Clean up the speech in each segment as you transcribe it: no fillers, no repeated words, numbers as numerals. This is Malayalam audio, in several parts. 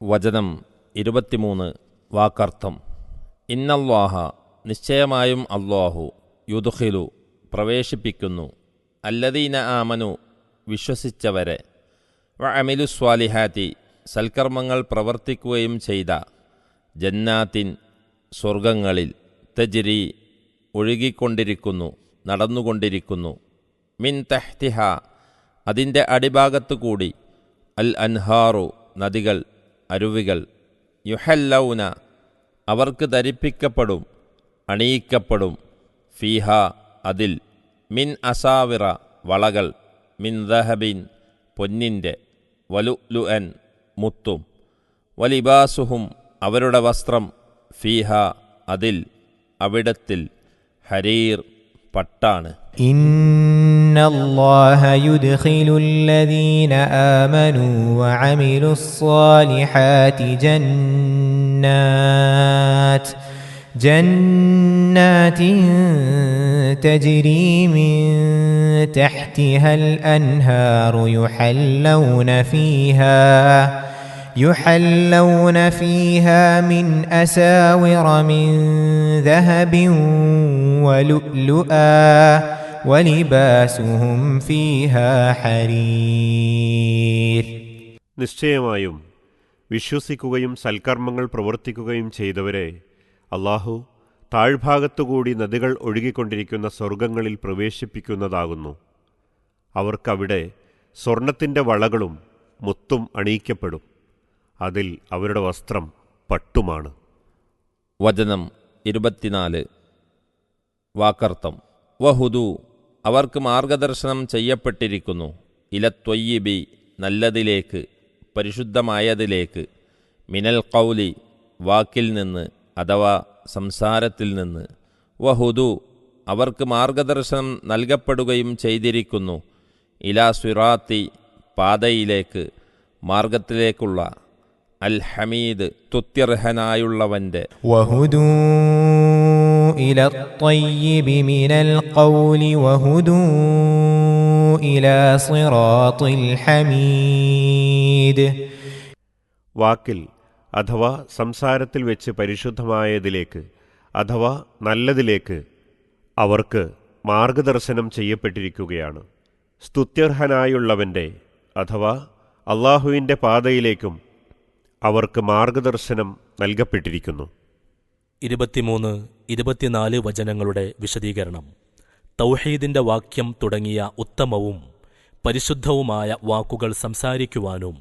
വചനം 23 വാക്കർത്ഥം. ഇന്നല്ലാഹ നിശ്ചയമായും അല്ലാഹു യുദ്ഖിലു പ്രവേശിപ്പിക്കുന്നു അല്ലദീന ആമനു വിശ്വസിച്ചവരെ വഅമിലു സ്വാലിഹാത്തി സൽക്കർമ്മങ്ങൾ പ്രവർത്തിക്കുകയും ചെയ്ത ജന്നാത്തിൻ സ്വർഗങ്ങളിൽ തജ്രി ഒഴുകിക്കൊണ്ടിരിക്കുന്നു നടന്നുകൊണ്ടിരിക്കുന്നു മിൻ തഹ്തിഹ അതിൻ്റെ അടിഭാഗത്തുകൂടി അൽ അൻഹാറു നദികൾ അരുവികൾ യുഹല്ലൗന അവർക്ക് ധരിപ്പിക്കപ്പെടും അണിയിക്കപ്പെടും ഫീഹ അതിൽ മിൻ അസാവിറ വളകൾ മിൻ ദഹബിൻ പൊന്നിൻ്റെ വലുലുഅൻ മുത്തും വലിബാസുഹും അവരുടെ വസ്ത്രം ഫീഹ അതിൽ അവിടത്തിൽ ഹരീർ പട്ടാണ്. ഇന്നല്ലാഹ യുദ്ഖിലുല്ലദീന ആമനൂ വഅമിലുസ്സാലിഹാതി ജന്നാത്തിൻ തജ്രീ മിൻ തഹ്തിഹൽ അൻഹാറു يحلون فيها من أساور من ذهب ولؤلؤا ولباسهم فيها حرير. നിശ്ചയമായും വിശ്വസിക്കുകയും സൽക്കർമ്മങ്ങൾ പ്രവർത്തിക്കുകയും ചെയ്തവരെ അല്ലാഹു താഴ്ഭാഗത്തുകൂടി നദികൾ ഒഴുകിക്കൊണ്ടിരിക്കുന്ന സ്വർഗങ്ങളിൽ പ്രവേശിപ്പിക്കുന്നതാകുന്നു. അവർക്കവിടെ സ്വർണത്തിൻ്റെ വളകളും മുത്തും അണിയിക്കപ്പെടും. അതിൽ അവരുടെ വസ്ത്രം പട്ടുമാണ്. വചനം 24 വാക്കർത്ഥം. വഹുദു അവർക്ക് മാർഗദർശനം ചെയ്യപ്പെട്ടിരിക്കുന്നു ഇലത്വയ്യിബി നല്ലതിലേക്ക് പരിശുദ്ധമായതിലേക്ക് മിനൽ ഖൗലി വാക്കിൽ നിന്ന് അഥവാ സംസാരത്തിൽ നിന്ന് വഹുദു അവർക്ക് മാർഗദർശനം നൽകപ്പെടുകയും ചെയ്തിരിക്കുന്നു ഇലാ സിറാത്തി പാതയിലേക്ക് മാർഗത്തിലേക്കുള്ള അൽ ഹമീദ് തുത്യർഹനായുള്ളവൻ്റെ വഹുദൂ ഇലത്വയ്യിബി മിനൽ ഖൗലി വഹുദൂ ഇലാ സിറാത്തിൽ ഹമീദ് വാക്കിൽ അഥവാ സംസാരത്തിൽ വെച്ച് പരിശുദ്ധമായതിലേക്ക് അഥവാ നല്ലതിലേക്ക് അവർക്ക് മാർഗദർശനം ചെയ്യപ്പെട്ടിരിക്കുകയാണ്. സ്തുത്യർഹനായുള്ളവൻ്റെ അഥവാ അള്ളാഹുവിൻ്റെ പാതയിലേക്കും അവർക്ക് മാർഗദർശനം നൽകപ്പെട്ടിരിക്കുന്നു. 23-24 വചനങ്ങളുടെ വിശദീകരണം. തൗഹീദിൻ്റെ വാക്യം തുടങ്ങിയ ഉത്തമവും പരിശുദ്ധവുമായ വാക്കുകൾ സംസാരിക്കുവാനും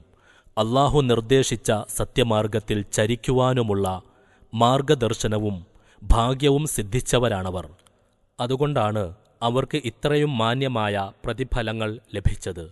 അല്ലാഹു നിർദ്ദേശിച്ച സത്യമാർഗത്തിൽ ചരിക്കുവാനുമുള്ള മാർഗദർശനവും ഭാഗ്യവും സിദ്ധിച്ചവരാണവർ. അതുകൊണ്ടാണ് അവർക്ക് ഇത്രയും മാന്യമായ പ്രതിഫലങ്ങൾ ലഭിച്ചത്.